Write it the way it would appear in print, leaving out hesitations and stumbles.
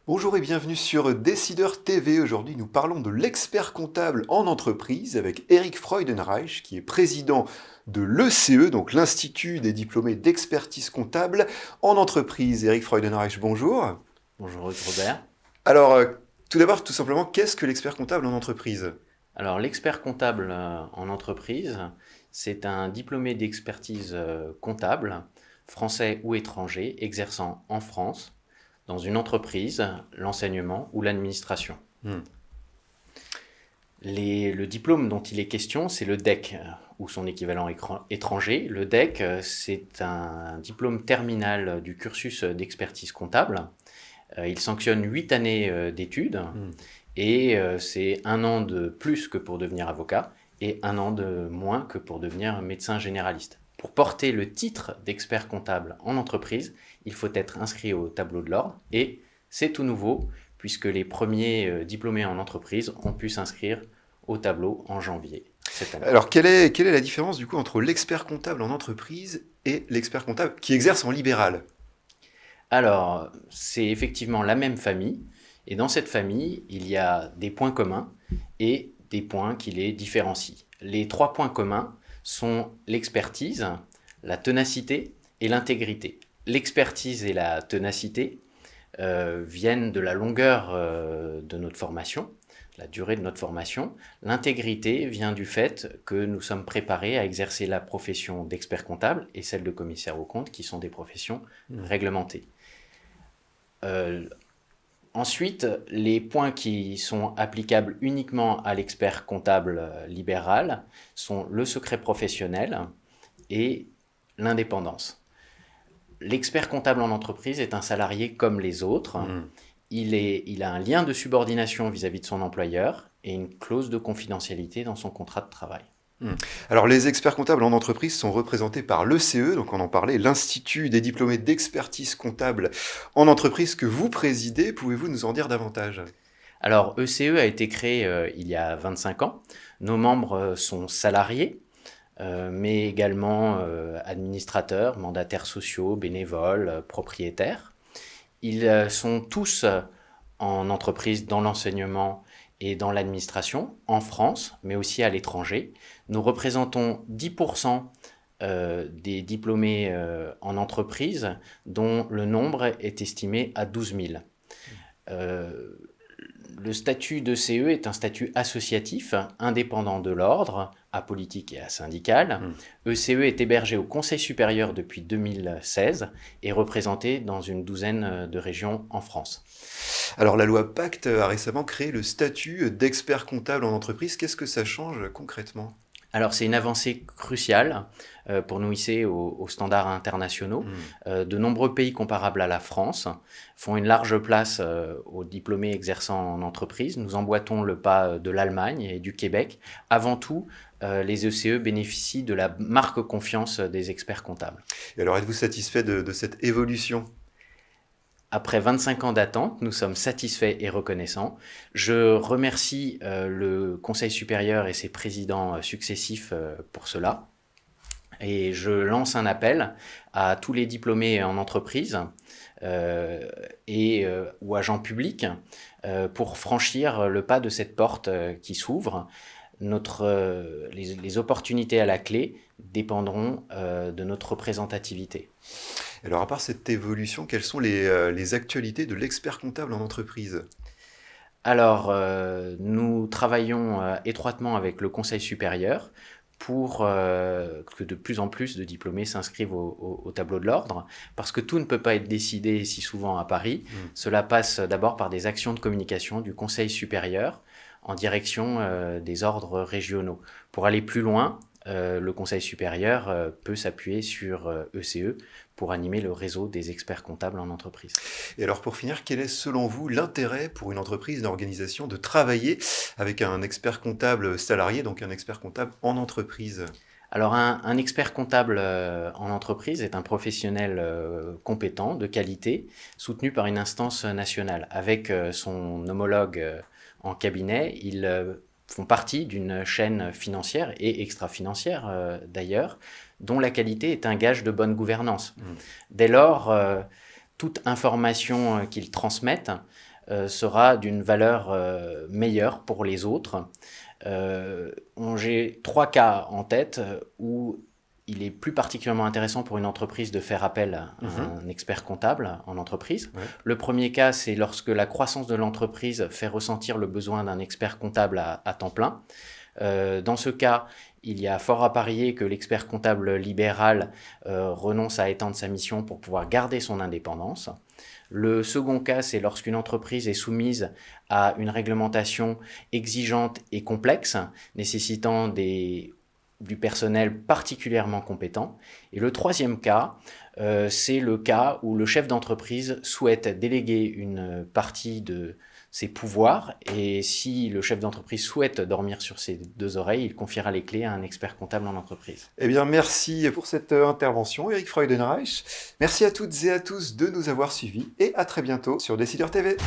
Bonjour et bienvenue sur Décideur TV. Aujourd'hui, nous parlons de l'expert comptable en entreprise avec Eric Freudenreich, qui est président de l'ECE, donc l'Institut des diplômés d'expertise comptable en entreprise. Eric Freudenreich, bonjour. Bonjour Robert. Alors, tout d'abord, tout simplement, qu'est-ce que l'expert comptable en entreprise? Alors l'expert comptable en entreprise, c'est un diplômé d'expertise comptable, français ou étranger, exerçant en France, dans une entreprise, l'enseignement ou l'administration. Hmm. Le diplôme dont il est question, c'est le DEC, ou son équivalent étranger. Le DEC, c'est un diplôme terminal du cursus d'expertise comptable. Il sanctionne 8 années d'études. Hmm. Et c'est 1 an de plus que pour devenir avocat et 1 an de moins que pour devenir médecin généraliste. Pour porter le titre d'expert comptable en entreprise, il faut être inscrit au tableau de l'ordre et c'est tout nouveau puisque les premiers diplômés en entreprise ont pu s'inscrire au tableau en janvier cette année. Alors, quelle est la différence du coup entre l'expert comptable en entreprise et l'expert comptable qui exerce en libéral? Alors, c'est effectivement la même famille, et dans cette famille, il y a des points communs et des points qui les différencient. Les 3 points communs sont l'expertise, la ténacité et l'intégrité. L'expertise et la ténacité viennent de la longueur de notre formation, la durée de notre formation. L'intégrité vient du fait que nous sommes préparés à exercer la profession d'expert comptable et celle de commissaire aux comptes, qui sont des professions Hmm. réglementées. Euh, Ensuite, les points qui sont applicables uniquement à l'expert comptable libéral sont le secret professionnel et l'indépendance. L'expert comptable en entreprise est un salarié comme les autres. Hmm. Il a un lien de subordination vis-à-vis de son employeur et une clause de confidentialité dans son contrat de travail. Hmm. Alors, les experts comptables en entreprise sont représentés par l'ECE, donc on en parlait, l'Institut des diplômés d'expertise comptable en entreprise que vous présidez. Pouvez-vous nous en dire davantage? Alors, ECE a été créé il y a 25 ans. Nos membres sont salariés, mais également administrateurs, mandataires sociaux, bénévoles, propriétaires. Ils sont tous en entreprise dans l'enseignement et dans l'administration, en France, mais aussi à l'étranger. Nous représentons 10% des diplômés en entreprise, dont le nombre est estimé à 12 000. Euh, le statut de CE est un statut associatif, indépendant de l'ordre, apolitique et asyndical. Hmm. ECE est hébergé au Conseil supérieur depuis 2016 et représenté dans une douzaine de régions en France. Alors, la loi Pacte a récemment créé le statut d'expert comptable en entreprise. Qu'est-ce que ça change concrètement? Alors c'est une avancée cruciale pour nous hisser aux standards internationaux. Hmm. De nombreux pays comparables à la France font une large place aux diplômés exerçant en entreprise. Nous emboîtons le pas de l'Allemagne et du Québec. Avant tout, les ECE bénéficient de la marque confiance des experts comptables. Et alors, êtes-vous satisfait de cette évolution? Après 25 ans d'attente, nous sommes satisfaits et reconnaissants. Je remercie le Conseil supérieur et ses présidents successifs pour cela. Et je lance un appel à tous les diplômés en entreprise ou agents publics pour franchir le pas de cette porte qui s'ouvre. Les opportunités à la clé dépendront de notre représentativité. Alors, à part cette évolution, quelles sont les actualités de l'expert comptable en entreprise? Alors, nous travaillons étroitement avec le Conseil supérieur pour que de plus en plus de diplômés s'inscrivent au tableau de l'ordre, parce que tout ne peut pas être décidé si souvent à Paris. Hmm. Cela passe d'abord par des actions de communication du Conseil supérieur en direction des ordres régionaux. Pour aller plus loin, le Conseil supérieur peut s'appuyer sur ECE pour animer le réseau des experts comptables en entreprise. Et alors, pour finir, quel est selon vous l'intérêt pour une entreprise, une organisation de travailler avec un expert comptable salarié, donc un expert comptable en entreprise? Alors un expert comptable en entreprise est un professionnel compétent, de qualité, soutenu par une instance nationale. Avec son homologue en cabinet, ils font partie d'une chaîne financière et extra-financière d'ailleurs, dont la qualité est un gage de bonne gouvernance. Hmm. Dès lors, toute information qu'ils transmettent sera d'une valeur meilleure pour les autres. J'ai 3 cas en tête où il est plus particulièrement intéressant pour une entreprise de faire appel à un expert comptable en entreprise. Ouais. Le premier cas, c'est lorsque la croissance de l'entreprise fait ressentir le besoin d'un expert comptable à temps plein. Dans ce cas, il y a fort à parier que l'expert comptable libéral renonce à étendre sa mission pour pouvoir garder son indépendance. Le second cas, c'est lorsqu'une entreprise est soumise à une réglementation exigeante et complexe, nécessitant du personnel particulièrement compétent. Et le troisième cas, c'est le cas où le chef d'entreprise souhaite déléguer une partie de ses pouvoirs, et si le chef d'entreprise souhaite dormir sur ses 2 oreilles, il confiera les clés à un expert comptable en entreprise. Eh bien, merci pour cette intervention, Eric Freudenreich. Merci à toutes et à tous de nous avoir suivis et à très bientôt sur Décideur TV.